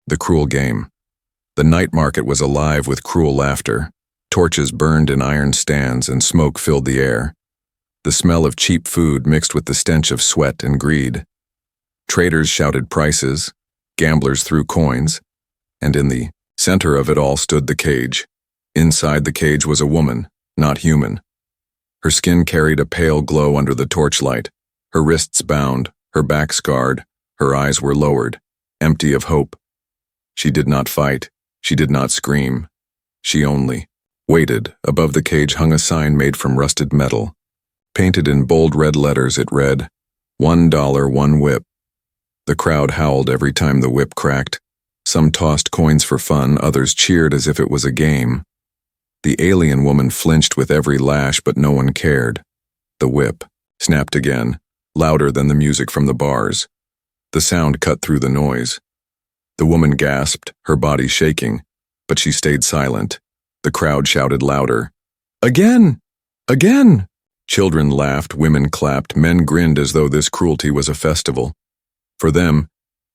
The cruel game. The night market was alive with cruel laughter. Torches burned in iron stands and smoke filled the air. The smell of cheap food mixed with the stench of sweat and greed. Traders shouted prices, gamblers threw coins, and in the center of it all stood the cage. Inside the cage was a woman, not human. Her skin carried a pale glow under the torchlight, her wrists bound, her back scarred, her eyes were lowered, empty of hope. She did not fight, she did not scream. She only waited. Above the cage hung a sign made from rusted metal. Painted in bold red letters it read, $1, 1 whip. The crowd howled every time the whip cracked. Some tossed coins for fun, others cheered as if it was a game. The alien woman flinched with every lash, but no one cared. The whip snapped again, louder than the music from the bars. The sound cut through the noise. The woman gasped, her body shaking, but she stayed silent. The crowd shouted louder. Again! Again! Children laughed, women clapped, men grinned as though this cruelty was a festival. For them,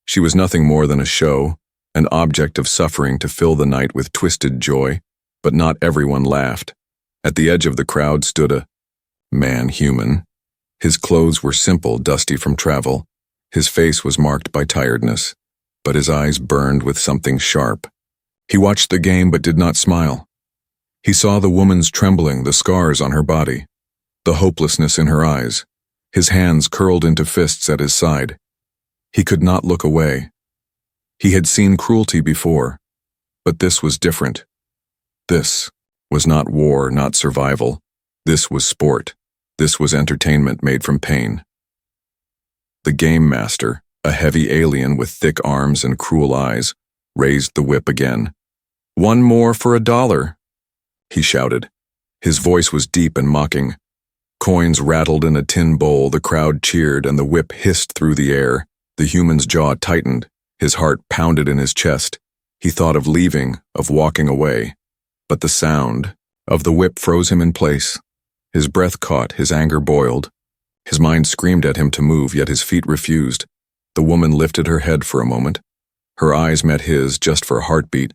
she was nothing more than a show, an object of suffering to fill the night with twisted joy, but not everyone laughed. At the edge of the crowd stood a man-human. His clothes were simple, dusty from travel. His face was marked by tiredness, but his eyes burned with something sharp. He watched the game but did not smile. He saw the woman's trembling, the scars on her body, the hopelessness in her eyes, his hands curled into fists at his side. He could not look away. He had seen cruelty before, but this was different. This was not war, not survival. This was sport. This was entertainment made from pain. The game master, a heavy alien with thick arms and cruel eyes, raised the whip again. "1 more for $1, he shouted. His voice was deep and mocking. Coins rattled in a tin bowl, the crowd cheered, and the whip hissed through the air. The human's jaw tightened, his heart pounded in his chest. He thought of leaving, of walking away. But the sound of the whip froze him in place. His breath caught, his anger boiled. His mind screamed at him to move, yet his feet refused. The woman lifted her head for a moment. Her eyes met his, just for a heartbeat.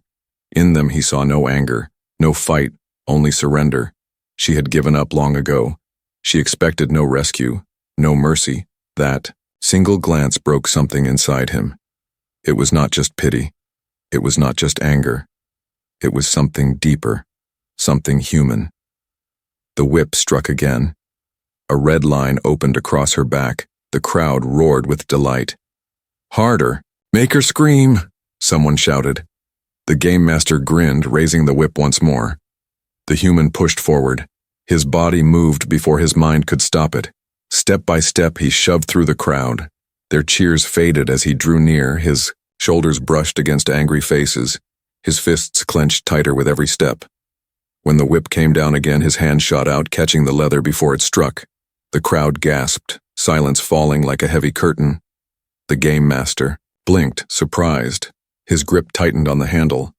In them he saw no anger, no fight, only surrender. She had given up long ago. She expected no rescue, no mercy. That single glance broke something inside him. It was not just pity. It was not just anger. It was something deeper, something human. The whip struck again. A red line opened across her back. The crowd roared with delight. "Harder! Make her scream!" someone shouted. The game master grinned, raising the whip once more. The human pushed forward. His body moved before his mind could stop it. Step by step he shoved through the crowd. Their cheers faded as he drew near, his shoulders brushed against angry faces. His fists clenched tighter with every step. When the whip came down again, his hand shot out, catching the leather before it struck. The crowd gasped, silence falling like a heavy curtain. The game master blinked, surprised. His grip tightened on the handle.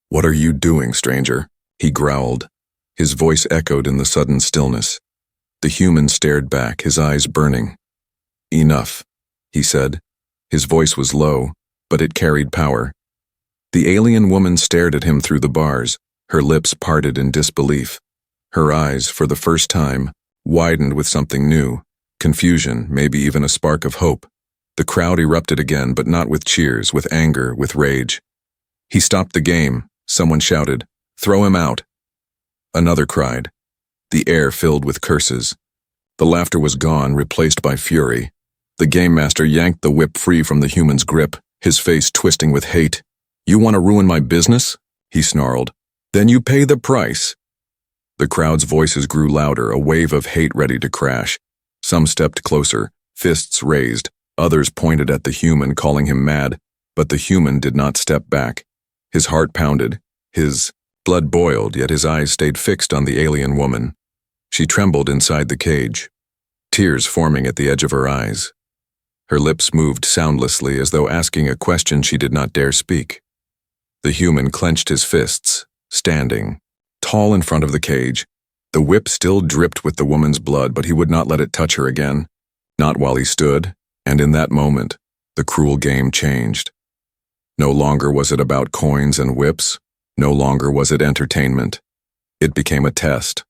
"What are you doing, stranger?" he growled. His voice echoed in the sudden stillness. The human stared back, his eyes burning. "Enough," he said. His voice was low, but it carried power. The alien woman stared at him through the bars, her lips parted in disbelief. Her eyes, for the first time, widened with something new, confusion, maybe even a spark of hope. The crowd erupted again, but not with cheers, with anger, with rage. "He stopped the game," someone shouted. "Throw him out." Another cried. The air filled with curses. The laughter was gone, replaced by fury. The game master yanked the whip free from the human's grip, his face twisting with hate. "You want to ruin my business?" he snarled. "Then you pay the price." The crowd's voices grew louder, a wave of hate ready to crash. Some stepped closer, fists raised. Others pointed at the human, calling him mad, but the human did not step back. His heart pounded, his blood boiled, yet his eyes stayed fixed on the alien woman. She trembled inside the cage, tears forming at the edge of her eyes. Her lips moved soundlessly as though asking a question she did not dare speak. The human clenched his fists, standing, tall in front of the cage. The whip still dripped with the woman's blood, but he would not let it touch her again. Not while he stood, and in that moment, the cruel game changed. No longer was it about coins and whips. No longer was it entertainment. It became a test.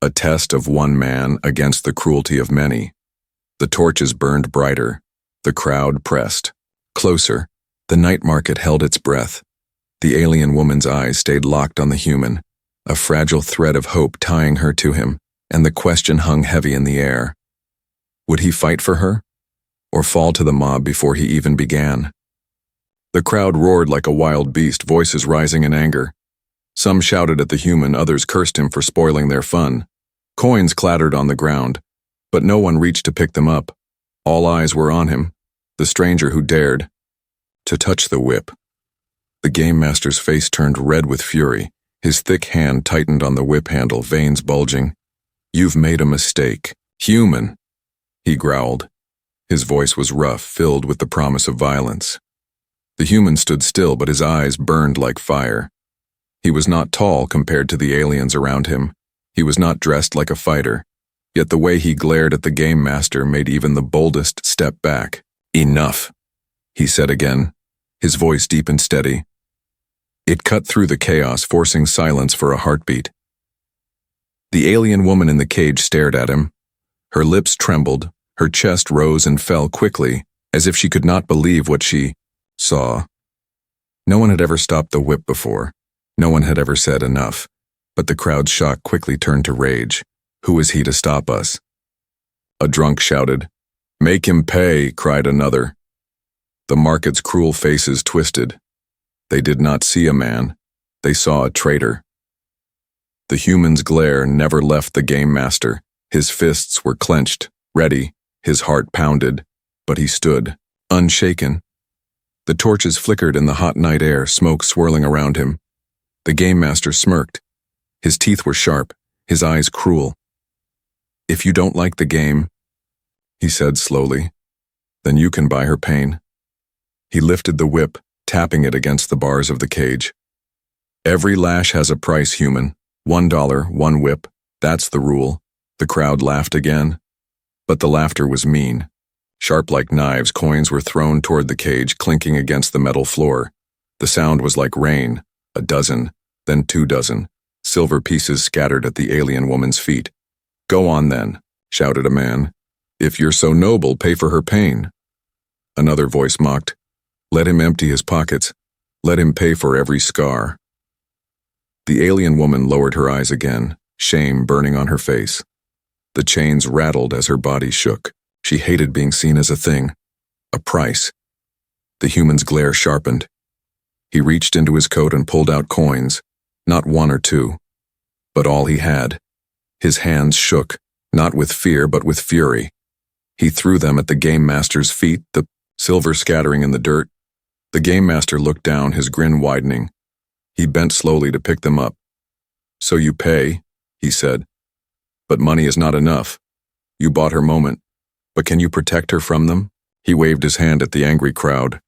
A test of one man against the cruelty of many. The torches burned brighter. The crowd pressed. Closer. The night market held its breath. The alien woman's eyes stayed locked on the human, a fragile thread of hope tying her to him, and the question hung heavy in the air. Would he fight for her? Or fall to the mob before he even began? The crowd roared like a wild beast, voices rising in anger. Some shouted at the human, others cursed him for spoiling their fun. Coins clattered on the ground, but no one reached to pick them up. All eyes were on him, the stranger who dared to touch the whip. The game master's face turned red with fury. His thick hand tightened on the whip handle, veins bulging. "You've made a mistake, human," he growled. His voice was rough, filled with the promise of violence. The human stood still, but his eyes burned like fire. He was not tall compared to the aliens around him. He was not dressed like a fighter. Yet the way he glared at the game master made even the boldest step back. "Enough," he said again, his voice deep and steady. It cut through the chaos, forcing silence for a heartbeat. The alien woman in the cage stared at him. Her lips trembled, her chest rose and fell quickly, as if she could not believe what she saw. No one had ever stopped the whip before. No one had ever said enough. But the crowd's shock quickly turned to rage. Who is he to stop us? A drunk shouted. "Make him pay," cried another. The market's cruel faces twisted. They did not see a man. They saw a traitor. The human's glare never left the game master. His fists were clenched, ready, his heart pounded, but he stood, unshaken. The torches flickered in the hot night air, smoke swirling around him. The game master smirked. His teeth were sharp, his eyes cruel. "If you don't like the game," he said slowly, "then you can buy her pain." He lifted the whip, tapping it against the bars of the cage. "Every lash has a price, human. $1, 1 whip. That's the rule." The crowd laughed again. But the laughter was mean. Sharp like knives, coins were thrown toward the cage, clinking against the metal floor. The sound was like rain. 12, then 24. Silver pieces scattered at the alien woman's feet. "Go on then," shouted a man. "If you're so noble, pay for her pain." Another voice mocked. "Let him empty his pockets. Let him pay for every scar." The alien woman lowered her eyes again, shame burning on her face. The chains rattled as her body shook. She hated being seen as a thing, a price. The human's glare sharpened. He reached into his coat and pulled out coins, not 1 or 2, but all he had. His hands shook, not with fear but with fury. He threw them at the game master's feet, the silver scattering in the dirt. The game master looked down, his grin widening. He bent slowly to pick them up. "So you pay," he said. "But money is not enough. You bought her moment. But can you protect her from them?" He waved his hand at the angry crowd.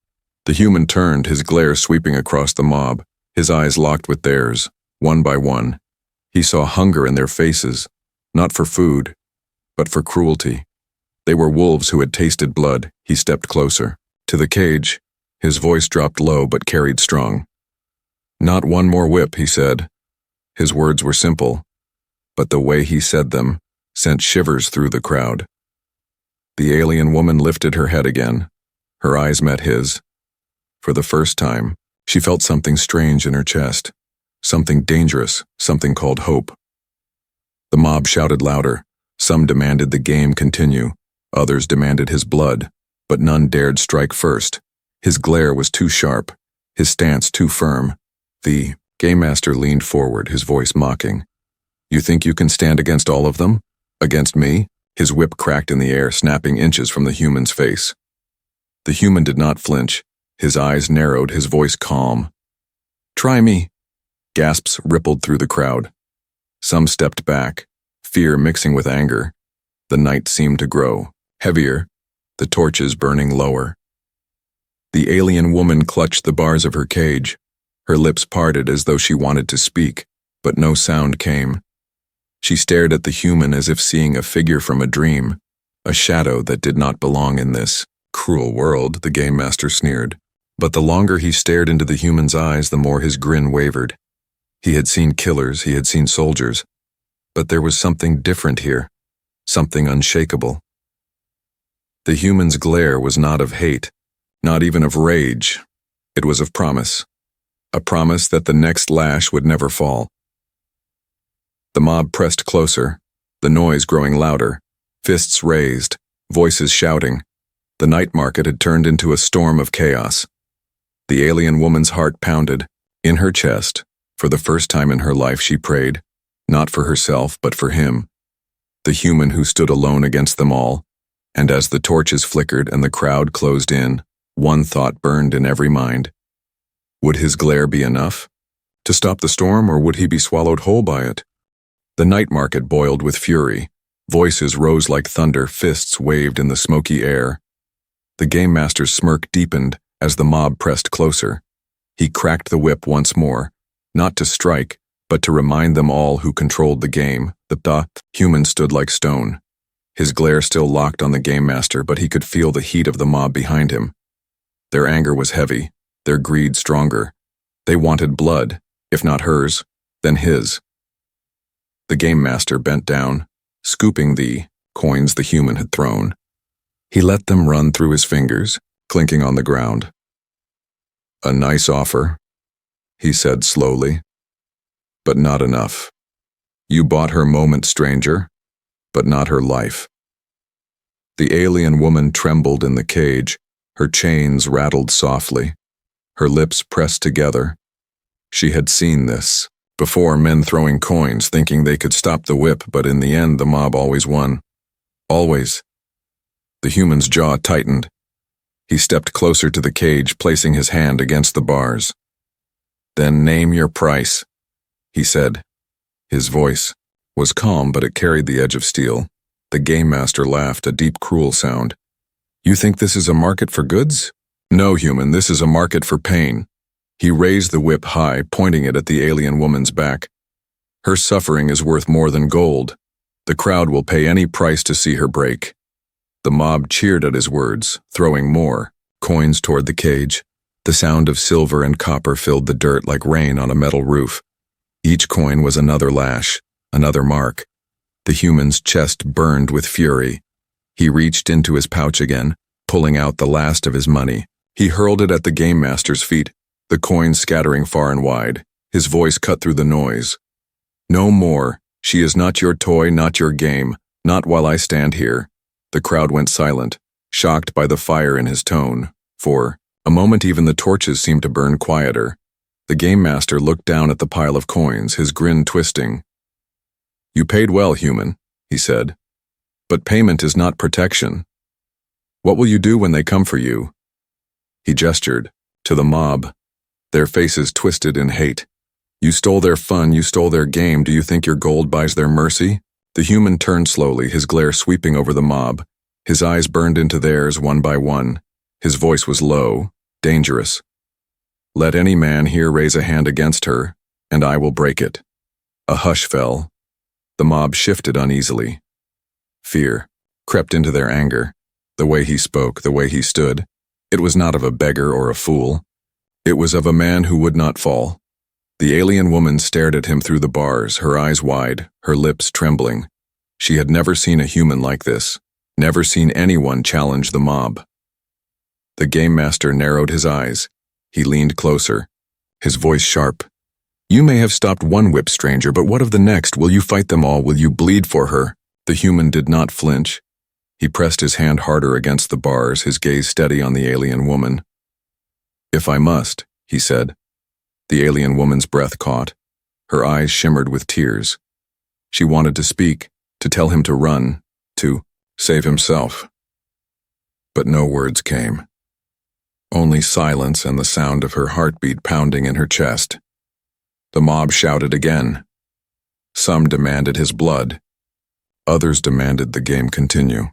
The human turned, his glare sweeping across the mob, his eyes locked with theirs, one by one. He saw hunger in their faces, not for food, but for cruelty. They were wolves who had tasted blood. He stepped closer. To the cage, his voice dropped low but carried strong. "Not 1 more whip," he said. His words were simple, but the way he said them sent shivers through the crowd. The alien woman lifted her head again. Her eyes met his. For the first time, she felt something strange in her chest, something dangerous, something called hope. The mob shouted louder. Some demanded the game continue. Others demanded his blood, but none dared strike first. His glare was too sharp, his stance too firm. The game master leaned forward, his voice mocking. "You think you can stand against all of them? Against me?" His whip cracked in the air, snapping inches from the human's face. The human did not flinch. His eyes narrowed, his voice calm. "Try me." Gasps rippled through the crowd. Some stepped back, fear mixing with anger. The night seemed to grow, heavier, the torches burning lower. The alien woman clutched the bars of her cage. Her lips parted as though she wanted to speak, but no sound came. She stared at the human as if seeing a figure from a dream, a shadow that did not belong in this cruel world, the game master sneered. But the longer he stared into the human's eyes, the more his grin wavered. He had seen killers, he had seen soldiers, but there was something different here, something unshakable. The human's glare was not of hate, not even of rage. It was of promise, a promise that the next lash would never fall. The mob pressed closer, the noise growing louder, fists raised, voices shouting. The night market had turned into a storm of chaos. The alien woman's heart pounded. In her chest, for the first time in her life, she prayed, not for herself, but for him, the human who stood alone against them all. And as the torches flickered and the crowd closed in, one thought burned in every mind. Would his glare be enough to stop the storm, or would he be swallowed whole by it? The night market boiled with fury. Voices rose like thunder, fists waved in the smoky air. The game master's smirk deepened as the mob pressed closer. He cracked the whip once more, not to strike, but to remind them all who controlled the game. The human stood like stone. His glare still locked on the game master, but he could feel the heat of the mob behind him. Their anger was heavy, their greed stronger. They wanted blood, if not hers, then his. The game master bent down, scooping the coins the human had thrown. He let them run through his fingers, clinking on the ground. "A nice offer," he said slowly, "but not enough. You bought her moment, stranger, but not her life." The alien woman trembled in the cage, her chains rattled softly, her lips pressed together. She had seen this before, men throwing coins, thinking they could stop the whip, but in the end the mob always won. Always. The human's jaw tightened. He stepped closer to the cage, placing his hand against the bars. "Then name your price," he said. His voice was calm, but it carried the edge of steel. The game master laughed, a deep, cruel sound. "You think this is a market for goods? No, human, this is a market for pain." He raised the whip high, pointing it at the alien woman's back. "Her suffering is worth more than gold. The crowd will pay any price to see her break." The mob cheered at his words, throwing more coins toward the cage. The sound of silver and copper filled the dirt like rain on a metal roof. Each coin was another lash, another mark. The human's chest burned with fury. He reached into his pouch again, pulling out the last of his money. He hurled it at the game master's feet, the coins scattering far and wide. His voice cut through the noise. "No more. She is not your toy, not your game, not while I stand here." The crowd went silent, shocked by the fire in his tone. For a moment even the torches seemed to burn quieter. The game master looked down at the pile of coins, his grin twisting. "You paid well, human," he said. "But payment is not protection. What will you do when they come for you?" He gestured to the mob, their faces twisted in hate. "You stole their fun, you stole their game. Do you think your gold buys their mercy?" The human turned slowly, his glare sweeping over the mob. His eyes burned into theirs one by one. His voice was low, dangerous. "Let any man here raise a hand against her, and I will break it." A hush fell. The mob shifted uneasily. Fear crept into their anger. The way he spoke, the way he stood, it was not of a beggar or a fool. It was of a man who would not fall. The alien woman stared at him through the bars, her eyes wide, her lips trembling. She had never seen a human like this, never seen anyone challenge the mob. The game master narrowed his eyes. He leaned closer, his voice sharp. "You may have stopped one whip, stranger, but what of the next? Will you fight them all? Will you bleed for her?" The human did not flinch. He pressed his hand harder against the bars, his gaze steady on the alien woman. "If I must," he said. The alien woman's breath caught. Her eyes shimmered with tears. She wanted to speak, to tell him to run, to save himself. But no words came. Only silence and the sound of her heartbeat pounding in her chest. The mob shouted again. Some demanded his blood. Others demanded the game continue.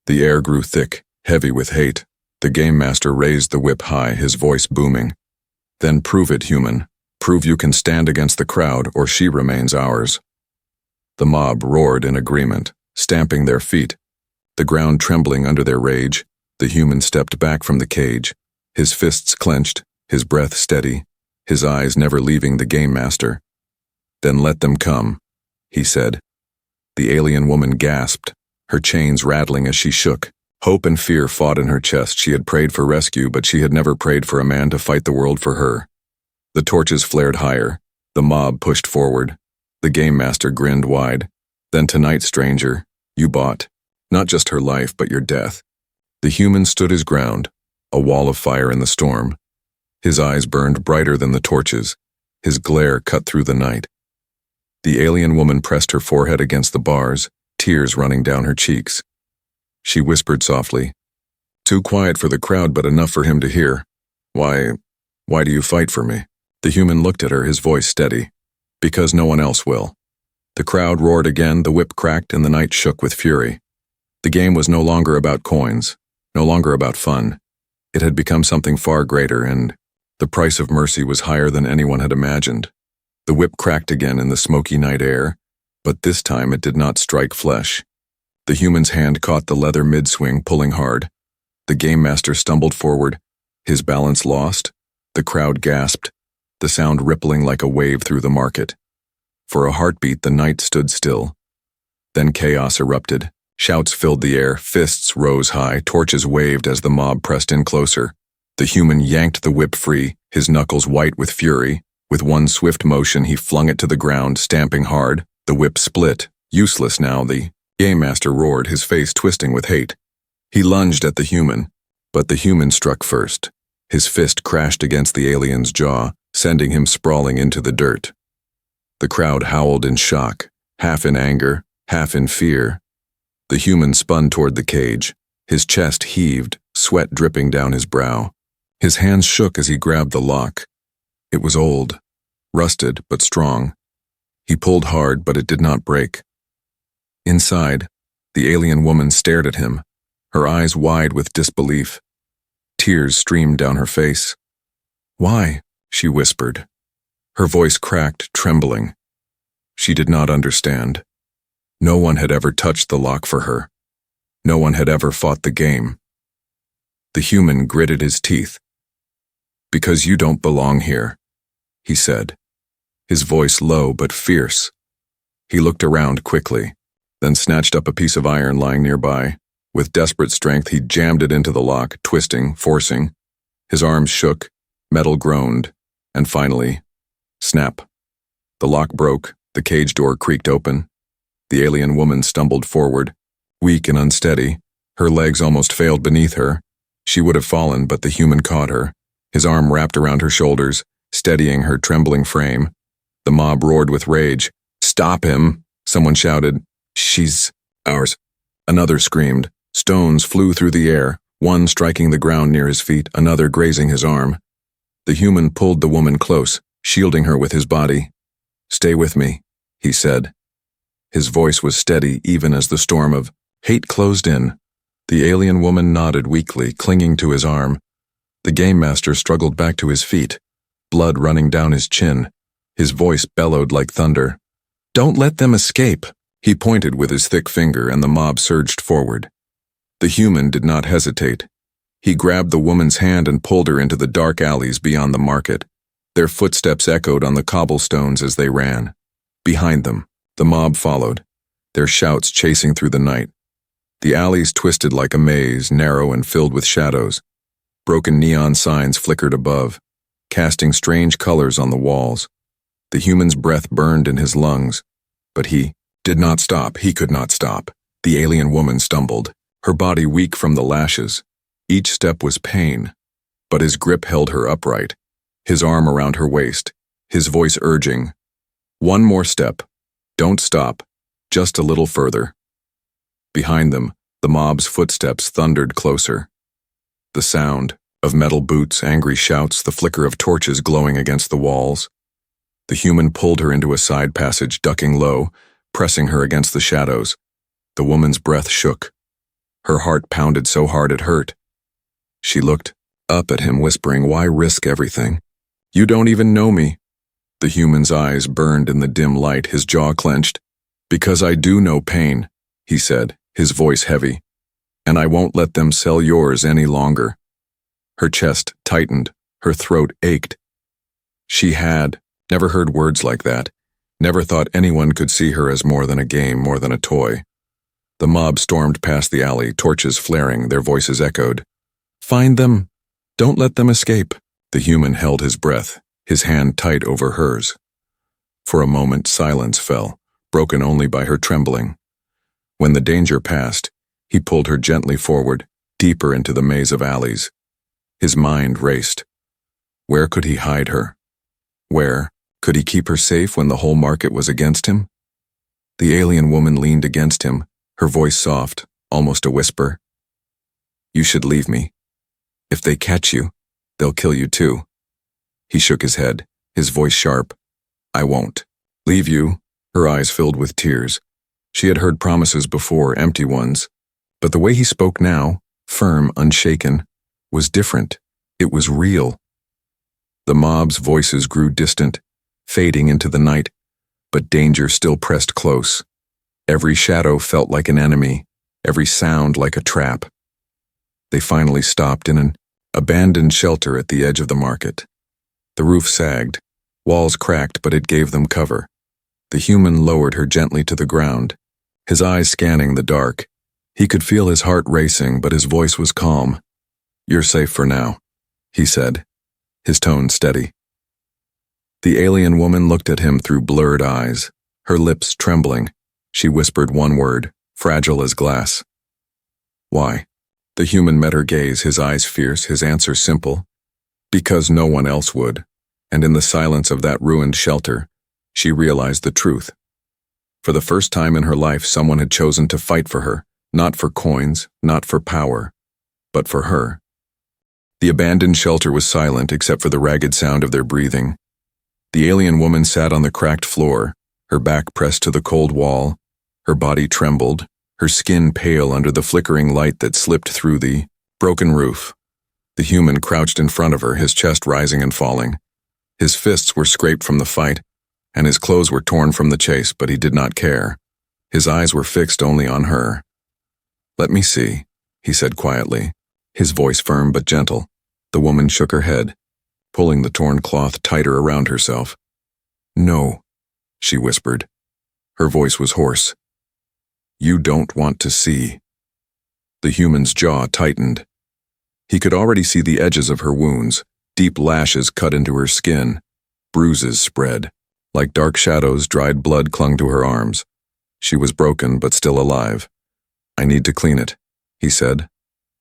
The air grew thick, heavy with hate. The game master raised the whip high, his voice booming. "Then prove it, human. Prove you can stand against the crowd, or she remains ours." The mob roared in agreement, stamping their feet. The ground trembling under their rage, the human stepped back from the cage, his fists clenched, his breath steady, his eyes never leaving the game master. "Then let them come," he said. The alien woman gasped, her chains rattling as she shook. Hope and fear fought in her chest. She had prayed for rescue, but she had never prayed for a man to fight the world for her. The torches flared higher. The mob pushed forward. The game master grinned wide. "Then tonight, stranger, you bought, not just her life, but your death." The human stood his ground, a wall of fire in the storm. His eyes burned brighter than the torches. His glare cut through the night. The alien woman pressed her forehead against the bars, tears running down her cheeks. She whispered softly, "Too quiet for the crowd, but enough for him to hear. Why do you fight for me?" The human looked at her, his voice steady. "Because no one else will." The crowd roared again, the whip cracked, and the night shook with fury. The game was no longer about coins, no longer about fun. It had become something far greater, and the price of mercy was higher than anyone had imagined. The whip cracked again in the smoky night air, but this time it did not strike flesh. The human's hand caught the leather mid-swing, pulling hard. The game master stumbled forward, his balance lost. The crowd gasped, the sound rippling like a wave through the market. For a heartbeat, the night stood still. Then chaos erupted. Shouts filled the air, fists rose high, torches waved as the mob pressed in closer. The human yanked the whip free, his knuckles white with fury. With one swift motion, he flung it to the ground, stamping hard. The whip split, useless now. The game master roared, his face twisting with hate. He lunged at the human, but the human struck first. His fist crashed against the alien's jaw, sending him sprawling into the dirt. The crowd howled in shock, half in anger, half in fear. The human spun toward the cage. His chest heaved, sweat dripping down his brow. His hands shook as he grabbed the lock. It was old, rusted but strong. He pulled hard, but it did not break. Inside, the alien woman stared at him, her eyes wide with disbelief. Tears streamed down her face. "Why?" she whispered. Her voice cracked, trembling. She did not understand. No one had ever touched the lock for her. No one had ever fought the game. The human gritted his teeth. "Because you don't belong here," he said, his voice low but fierce. He looked around quickly, then snatched up a piece of iron lying nearby. With desperate strength, he jammed it into the lock, twisting, forcing. His arms shook, metal groaned, and finally, snap. The lock broke, the cage door creaked open. The alien woman stumbled forward, weak and unsteady. Her legs almost failed beneath her. She would have fallen, but the human caught her, his arm wrapped around her shoulders, steadying her trembling frame. The mob roared with rage. "Stop him!" Someone shouted. "She's ours." Another screamed. Stones flew through the air, one striking the ground near his feet, another grazing his arm. The human pulled the woman close, shielding her with his body. "Stay with me," he said. His voice was steady even as the storm of hate closed in. The alien woman nodded weakly, clinging to his arm. The game master struggled back to his feet, blood running down his chin. His voice bellowed like thunder. "Don't let them escape." He pointed with his thick finger, and the mob surged forward. The human did not hesitate. He grabbed the woman's hand and pulled her into the dark alleys beyond the market. Their footsteps echoed on the cobblestones as they ran. Behind them, the mob followed, their shouts chasing through the night. The alleys twisted like a maze, narrow and filled with shadows. Broken neon signs flickered above, casting strange colors on the walls. The human's breath burned in his lungs, but he did not stop. He could not stop. The alien woman stumbled, her body weak from the lashes. Each step was pain, but his grip held her upright, his arm around her waist, his voice urging, "One more step. Don't stop. Just a little further." Behind them, the mob's footsteps thundered closer. The sound of metal boots, angry shouts, the flicker of torches glowing against the walls. The human pulled her into a side passage, ducking low, pressing her against the shadows. The woman's breath shook. Her heart pounded so hard it hurt. She looked up at him, whispering, "Why risk everything? You don't even know me." The human's eyes burned in the dim light, his jaw clenched. "Because I do know pain," he said, his voice heavy. "And I won't let them sell yours any longer." Her chest tightened, her throat ached. She had never heard words like that, never thought anyone could see her as more than a game, more than a toy. The mob stormed past the alley, torches flaring, their voices echoed. "Find them! Don't let them escape!" The human held his breath, his hand tight over hers. For a moment, silence fell, broken only by her trembling. When the danger passed, he pulled her gently forward, deeper into the maze of alleys. His mind raced. Where could he hide her? Where could he keep her safe when the whole market was against him? The alien woman leaned against him, her voice soft, almost a whisper. "You should leave me. If they catch you, they'll kill you too." He shook his head, his voice sharp. "I won't leave you." Her eyes filled with tears. She had heard promises before, empty ones, but the way he spoke now, firm, unshaken, was different. It was real. The mob's voices grew distant, fading into the night, but danger still pressed close. Every shadow felt like an enemy, every sound like a trap. They finally stopped in an abandoned shelter at the edge of the market. The roof sagged, walls cracked, but it gave them cover. The human lowered her gently to the ground, his eyes scanning the dark. He could feel his heart racing, but his voice was calm. "You're safe for now," he said, his tone steady. The alien woman looked at him through blurred eyes, her lips trembling. She whispered one word, fragile as glass. "Why?" The human met her gaze, his eyes fierce, his answer simple. Because no one else would, and in the silence of that ruined shelter, she realized the truth. For the first time in her life, someone had chosen to fight for her, not for coins, not for power, but for her. The abandoned shelter was silent except for the ragged sound of their breathing. The alien woman sat on the cracked floor, her back pressed to the cold wall. Her body trembled, her skin pale under the flickering light that slipped through the broken roof. The human crouched in front of her, his chest rising and falling. His fists were scraped from the fight, and his clothes were torn from the chase, but he did not care. His eyes were fixed only on her. "Let me see," he said quietly, his voice firm but gentle. The woman shook her head, pulling the torn cloth tighter around herself. "No," she whispered. Her voice was hoarse. "You don't want to see." The human's jaw tightened. He could already see the edges of her wounds, deep lashes cut into her skin. Bruises spread. Like dark shadows, dried blood clung to her arms. She was broken but still alive. "I need to clean it," he said,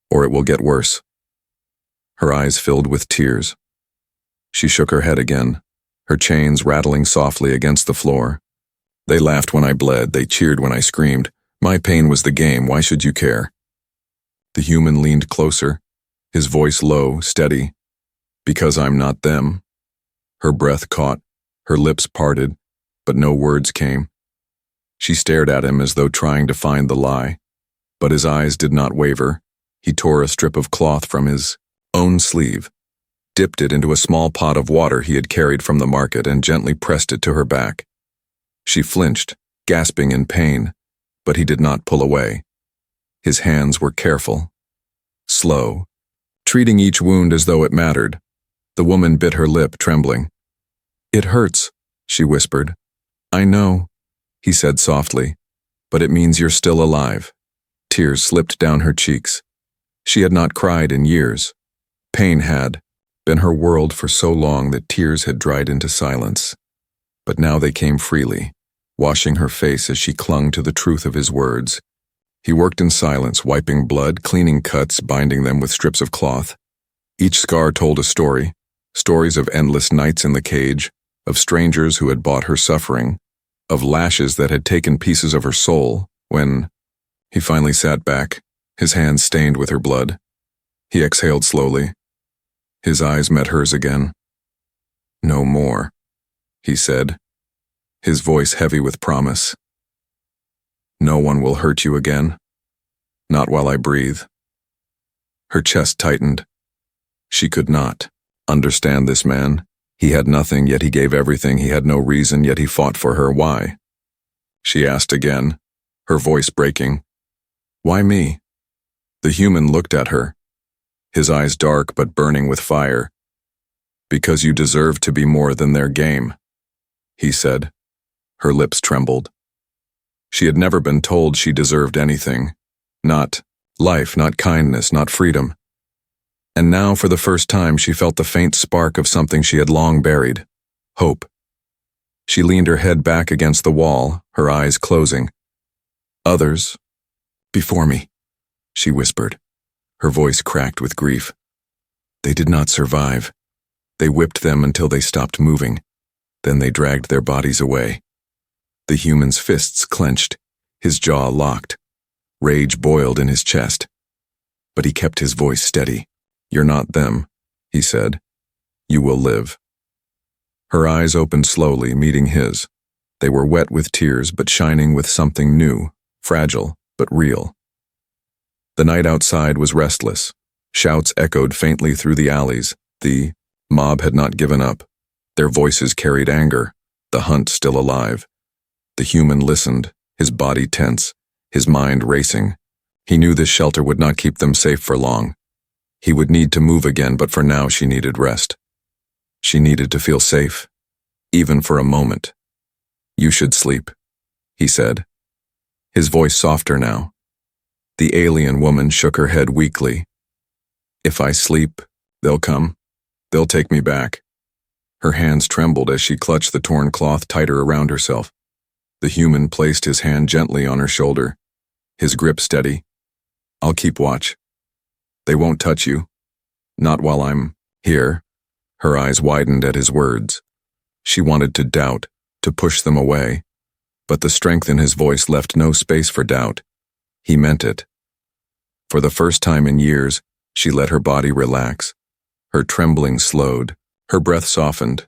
"or it will get worse." Her eyes filled with tears. She shook her head again, her chains rattling softly against the floor. "They laughed when I bled, they cheered when I screamed. My pain was the game, why should you care?" The human leaned closer, his voice low, steady. "Because I'm not them." Her breath caught, her lips parted, but no words came. She stared at him as though trying to find the lie, but his eyes did not waver. He tore a strip of cloth from his own sleeve, dipped it into a small pot of water he had carried from the market, and gently pressed it to her back. She flinched, gasping in pain, but he did not pull away. His hands were careful, slow, treating each wound as though it mattered. The woman bit her lip, trembling. "It hurts," she whispered. "I know," he said softly, "but it means you're still alive." Tears slipped down her cheeks. She had not cried in years. Pain had been her world for so long that tears had dried into silence. But now they came freely, washing her face as she clung to the truth of his words. He worked in silence, wiping blood, cleaning cuts, binding them with strips of cloth. Each scar told a story, stories of endless nights in the cage, of strangers who had bought her suffering, of lashes that had taken pieces of her soul. When he finally sat back, his hands stained with her blood, he exhaled slowly. His eyes met hers again. "No more," he said, his voice heavy with promise. "No one will hurt you again. Not while I breathe." Her chest tightened. She could not understand this man. He had nothing, yet he gave everything. He had no reason, yet he fought for her. Why? She asked again, her voice breaking. "Why me?" The human looked at her, his eyes dark but burning with fire. "Because you deserve to be more than their game," he said. Her lips trembled. She had never been told she deserved anything. Not life, not kindness, not freedom. And now, for the first time, she felt the faint spark of something she had long buried: hope. She leaned her head back against the wall, her eyes closing. "Others, before me," she whispered, her voice cracked with grief. "They did not survive. They whipped them until they stopped moving. Then they dragged their bodies away." The human's fists clenched, his jaw locked. Rage boiled in his chest. But he kept his voice steady. "You're not them," he said. "You will live." Her eyes opened slowly, meeting his. They were wet with tears, but shining with something new, fragile, but real. The night outside was restless. Shouts echoed faintly through the alleys. The mob had not given up. Their voices carried anger, the hunt still alive. The human listened, his body tense, his mind racing. He knew this shelter would not keep them safe for long. He would need to move again, but for now she needed rest. She needed to feel safe, even for a moment. "You should sleep," he said, his voice softer now. The alien woman shook her head weakly. "If I sleep, they'll come. They'll take me back." Her hands trembled as she clutched the torn cloth tighter around herself. The human placed his hand gently on her shoulder, his grip steady. "I'll keep watch. They won't touch you. Not while I'm here." Her eyes widened at his words. She wanted to doubt, to push them away. But the strength in his voice left no space for doubt. He meant it. For the first time in years, she let her body relax. Her trembling slowed, her breath softened.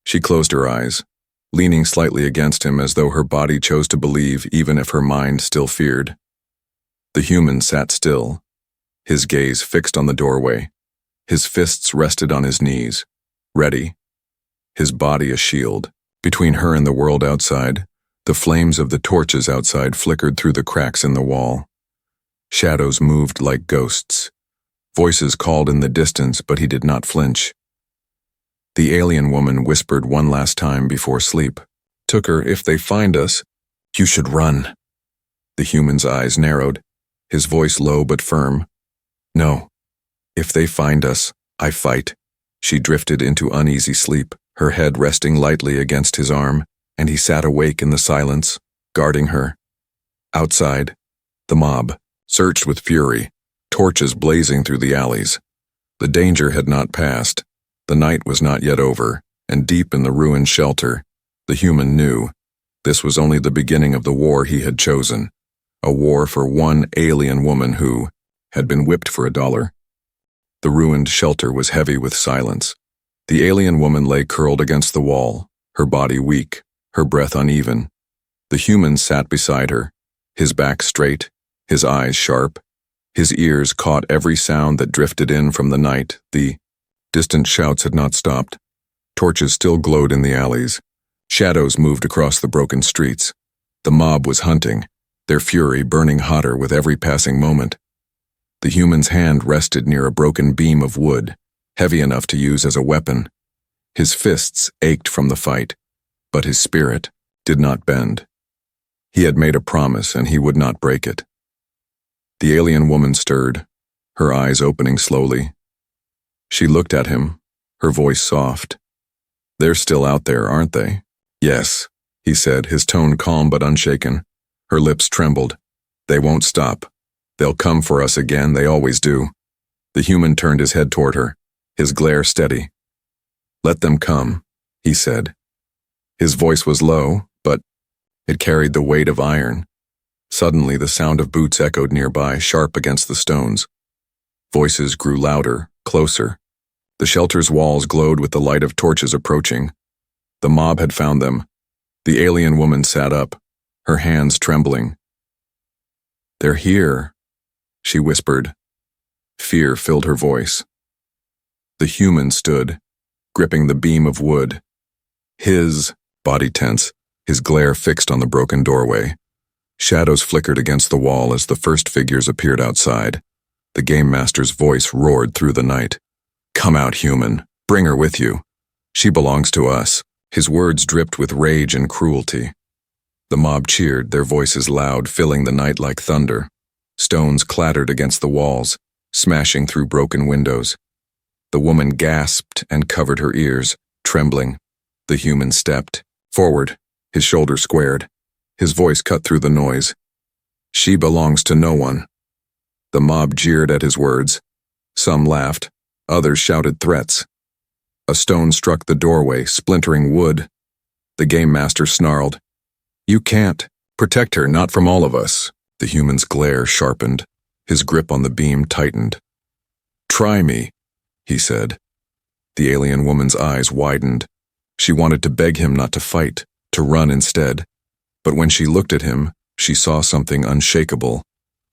She closed her eyes, leaning slightly against him as though her body chose to believe even if her mind still feared. The human sat still, his gaze fixed on the doorway. His fists rested on his knees, ready, his body a shield. Between her and the world outside, the flames of the torches outside flickered through the cracks in the wall. Shadows moved like ghosts. Voices called in the distance, but he did not flinch. The alien woman whispered one last time before sleep. "Tucker, if they find us, you should run." The human's eyes narrowed, his voice low but firm. "No. If they find us, I fight." She drifted into uneasy sleep, her head resting lightly against his arm, and he sat awake in the silence, guarding her. Outside, the mob surged with fury, torches blazing through the alleys. The danger had not passed. The night was not yet over, and deep in the ruined shelter, the human knew this was only the beginning of the war he had chosen, a war for one alien woman who had been whipped for $1. The ruined shelter was heavy with silence. The alien woman lay curled against the wall, her body weak, her breath uneven. The human sat beside her, his back straight, his eyes sharp. His ears caught every sound that drifted in from the night. The distant shouts had not stopped. Torches still glowed in the alleys. Shadows moved across the broken streets. The mob was hunting, their fury burning hotter with every passing moment. The human's hand rested near a broken beam of wood, heavy enough to use as a weapon. His fists ached from the fight, but his spirit did not bend. He had made a promise and he would not break it. The alien woman stirred, her eyes opening slowly. She looked at him, her voice soft. "They're still out there, aren't they?" "Yes," he said, his tone calm but unshaken. Her lips trembled. "They won't stop. They'll come for us again, they always do." The human turned his head toward her, his glare steady. "Let them come," he said. His voice was low, but it carried the weight of iron. Suddenly, the sound of boots echoed nearby, sharp against the stones. Voices grew louder, closer. The shelter's walls glowed with the light of torches approaching. The mob had found them. The alien woman sat up, her hands trembling. "They're here," she whispered. Fear filled her voice. The human stood, gripping the beam of wood. His body tense, his glare fixed on the broken doorway. Shadows flickered against the wall as the first figures appeared outside. The game master's voice roared through the night. "Come out, human. Bring her with you. She belongs to us." His words dripped with rage and cruelty. The mob cheered, their voices loud, filling the night like thunder. Stones clattered against the walls, smashing through broken windows. The woman gasped and covered her ears, trembling. The human stepped forward, his shoulders squared. His voice cut through the noise. "She belongs to no one." The mob jeered at his words. Some laughed, others shouted threats. A stone struck the doorway, splintering wood. The game master snarled, "You can't. Protect her, not from all of us." The human's glare sharpened. His grip on the beam tightened. "Try me," he said. The alien woman's eyes widened. She wanted to beg him not to fight, to run instead. But when she looked at him, she saw something unshakable.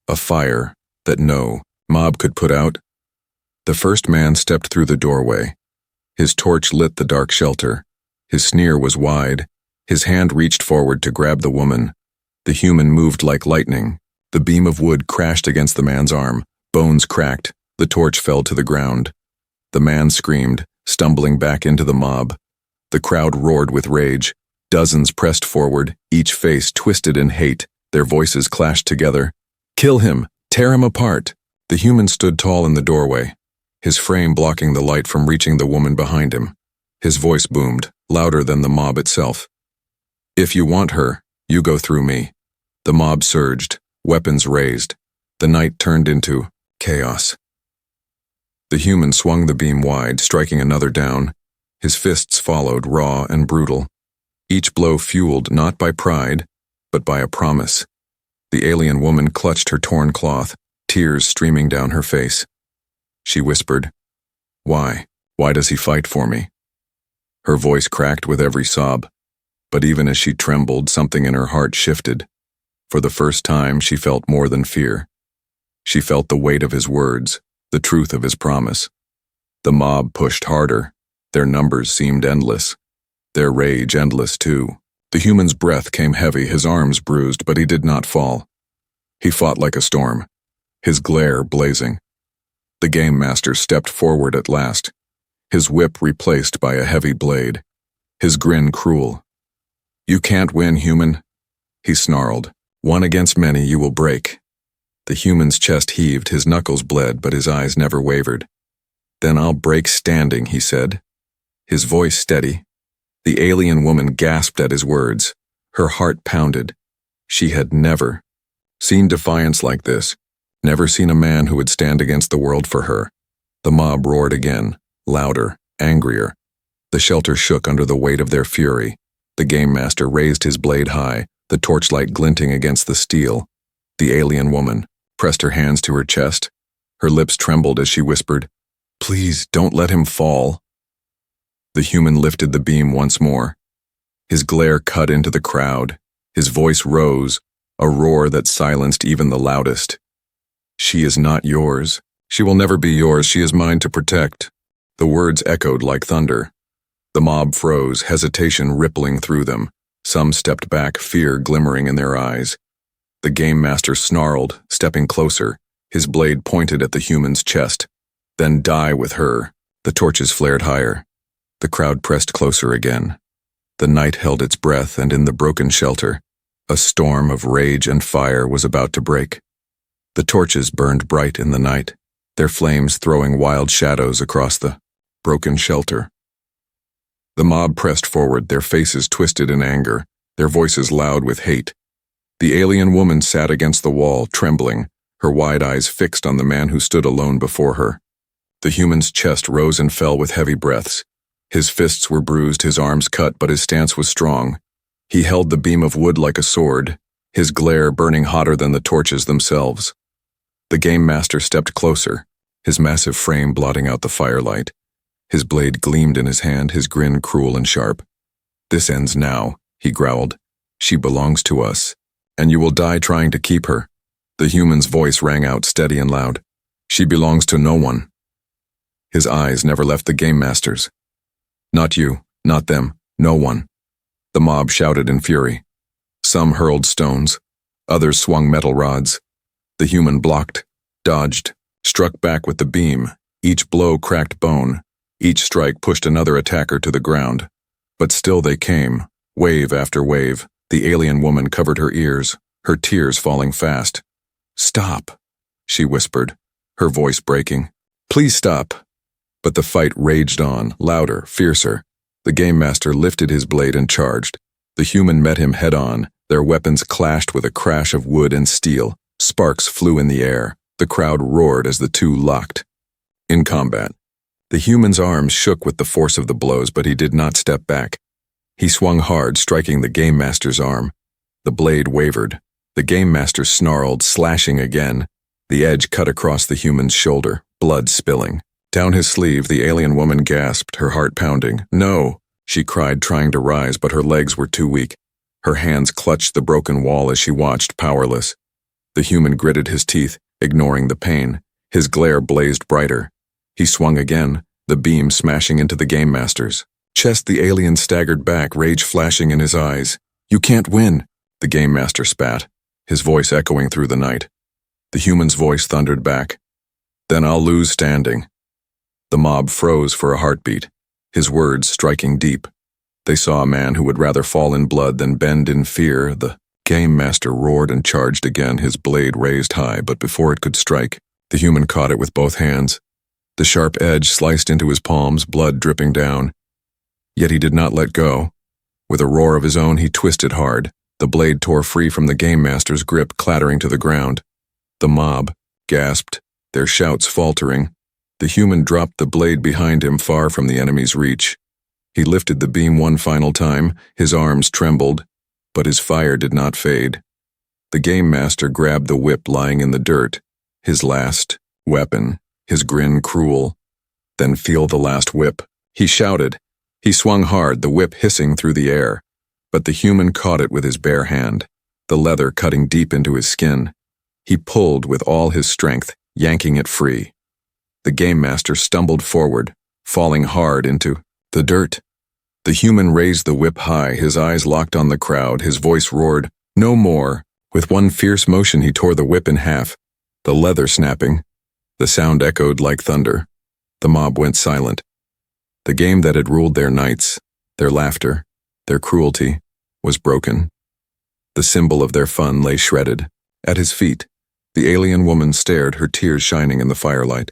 A fire that no mob could put out. The first man stepped through the doorway. His torch lit the dark shelter. His sneer was wide. His hand reached forward to grab the woman. The human moved like lightning. The beam of wood crashed against the man's arm. Bones cracked. The torch fell to the ground. The man screamed, stumbling back into the mob. The crowd roared with rage. Dozens pressed forward, each face twisted in hate. Their voices clashed together. "Kill him! Tear him apart!" The human stood tall in the doorway, his frame blocking the light from reaching the woman behind him. His voice boomed, louder than the mob itself. "If you want her, you go through me." The mob surged, weapons raised. The night turned into chaos. The human swung the beam wide, striking another down. His fists followed, raw and brutal. Each blow fueled not by pride, but by a promise. The alien woman clutched her torn cloth, tears streaming down her face. She whispered, "Why? Why does he fight for me?" Her voice cracked with every sob. But even as she trembled, something in her heart shifted. For the first time, she felt more than fear. She felt the weight of his words, the truth of his promise. The mob pushed harder. Their numbers seemed endless. Their rage endless too. The human's breath came heavy, his arms bruised, but he did not fall. He fought like a storm, his glare blazing. The game master stepped forward at last, his whip replaced by a heavy blade, his grin cruel. "You can't win, human," he snarled. "One against many you will break." The human's chest heaved, his knuckles bled, but his eyes never wavered. "Then I'll break standing," he said, his voice steady. The alien woman gasped at his words. Her heart pounded. She had never seen defiance like this, never seen a man who would stand against the world for her. The mob roared again, louder, angrier. The shelter shook under the weight of their fury. The game master raised his blade high, the torchlight glinting against the steel. The alien woman pressed her hands to her chest. Her lips trembled as she whispered, "Please don't let him fall." The human lifted the beam once more. His glare cut into the crowd. His voice rose, a roar that silenced even the loudest. "She is not yours. She will never be yours. She is mine to protect." The words echoed like thunder. The mob froze, hesitation rippling through them. Some stepped back, fear glimmering in their eyes. The game master snarled, stepping closer, his blade pointed at the human's chest. "Then die with her." The torches flared higher. The crowd pressed closer again. The night held its breath, and in the broken shelter, a storm of rage and fire was about to break. The torches burned bright in the night, their flames throwing wild shadows across the broken shelter. The mob pressed forward, their faces twisted in anger, their voices loud with hate. The alien woman sat against the wall, trembling, her wide eyes fixed on the man who stood alone before her. The human's chest rose and fell with heavy breaths. His fists were bruised, his arms cut, but his stance was strong. He held the beam of wood like a sword, his glare burning hotter than the torches themselves. The game master stepped closer, his massive frame blotting out the firelight. His blade gleamed in his hand, his grin cruel and sharp. "This ends now," he growled. "She belongs to us, and you will die trying to keep her." The human's voice rang out steady and loud. "She belongs to no one." His eyes never left the game master's. "Not you, not them, no one." The mob shouted in fury. Some hurled stones, others swung metal rods. The human blocked, dodged, struck back with the beam. Each blow cracked bone. Each strike pushed another attacker to the ground. But still they came, wave after wave. The alien woman covered her ears, her tears falling fast. "Stop," she whispered, her voice breaking. "Please stop." But the fight raged on, louder, fiercer. The game master lifted his blade and charged. The human met him head-on. Their weapons clashed with a crash of wood and steel. Sparks flew in the air. The crowd roared as the two locked. In combat, the human's arms shook with the force of the blows, but he did not step back. He swung hard, striking the game master's arm. The blade wavered. The game master snarled, slashing again. The edge cut across the human's shoulder, blood spilling. Down his sleeve, the alien woman gasped, her heart pounding. "No," she cried, trying to rise, but her legs were too weak. Her hands clutched the broken wall as she watched, powerless. The human gritted his teeth, ignoring the pain. His glare blazed brighter. He swung again, the beam smashing into the game master's chest. The alien staggered back, rage flashing in his eyes. "You can't win," the game master spat, his voice echoing through the night. The human's voice thundered back. "Then I'll lose standing." The mob froze for a heartbeat, his words striking deep. They saw a man who would rather fall in blood than bend in fear. The game master roared and charged again, his blade raised high, but before it could strike, the human caught it with both hands. The sharp edge sliced into his palms, blood dripping down. Yet he did not let go. With a roar of his own, he twisted hard. The blade tore free from the game master's grip, clattering to the ground. The mob gasped, their shouts faltering. The human dropped the blade behind him, far from the enemy's reach. He lifted the beam one final time, his arms trembled, but his fire did not fade. The game master grabbed the whip lying in the dirt, his last weapon, his grin cruel. "Then feel the last whip," he shouted. He swung hard, the whip hissing through the air, but the human caught it with his bare hand, the leather cutting deep into his skin. He pulled with all his strength, yanking it free. The game master stumbled forward, falling hard into the dirt. The human raised the whip high, his eyes locked on the crowd, his voice roared, "No more!" With one fierce motion he tore the whip in half, the leather snapping. The sound echoed like thunder. The mob went silent. The game that had ruled their nights, their laughter, their cruelty, was broken. The symbol of their fun lay shredded. At his feet, the alien woman stared, her tears shining in the firelight.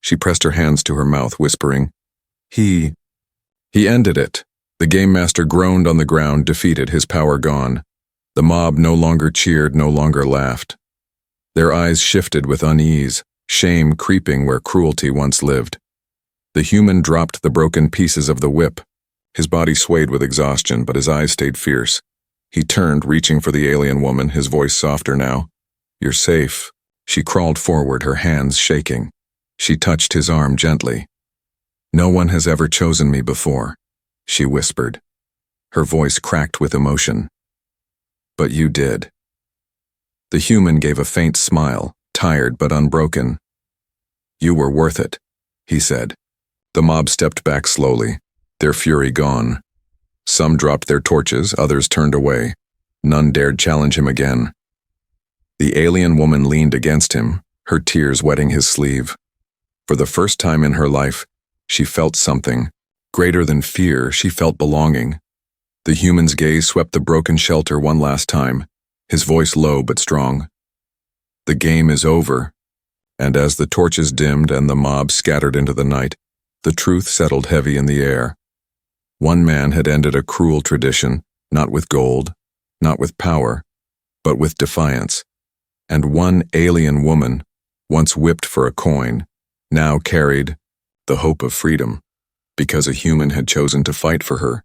She pressed her hands to her mouth, whispering, He ended it." The game master groaned on the ground, defeated, his power gone. The mob no longer cheered, no longer laughed. Their eyes shifted with unease, shame creeping where cruelty once lived. The human dropped the broken pieces of the whip. His body swayed with exhaustion, but his eyes stayed fierce. He turned, reaching for the alien woman, his voice softer now. "You're safe." She crawled forward, her hands shaking. She touched his arm gently. "No one has ever chosen me before," she whispered. Her voice cracked with emotion. "But you did." The human gave a faint smile, tired but unbroken. "You were worth it," he said. The mob stepped back slowly, their fury gone. Some dropped their torches, others turned away. None dared challenge him again. The alien woman leaned against him, her tears wetting his sleeve. For the first time in her life, she felt something. Greater than fear, she felt belonging. The human's gaze swept the broken shelter one last time, his voice low but strong. "The game is over." And as the torches dimmed and the mob scattered into the night, the truth settled heavy in the air. One man had ended a cruel tradition, not with gold, not with power, but with defiance. And one alien woman, once whipped for a coin, now carried the hope of freedom, because a human had chosen to fight for her.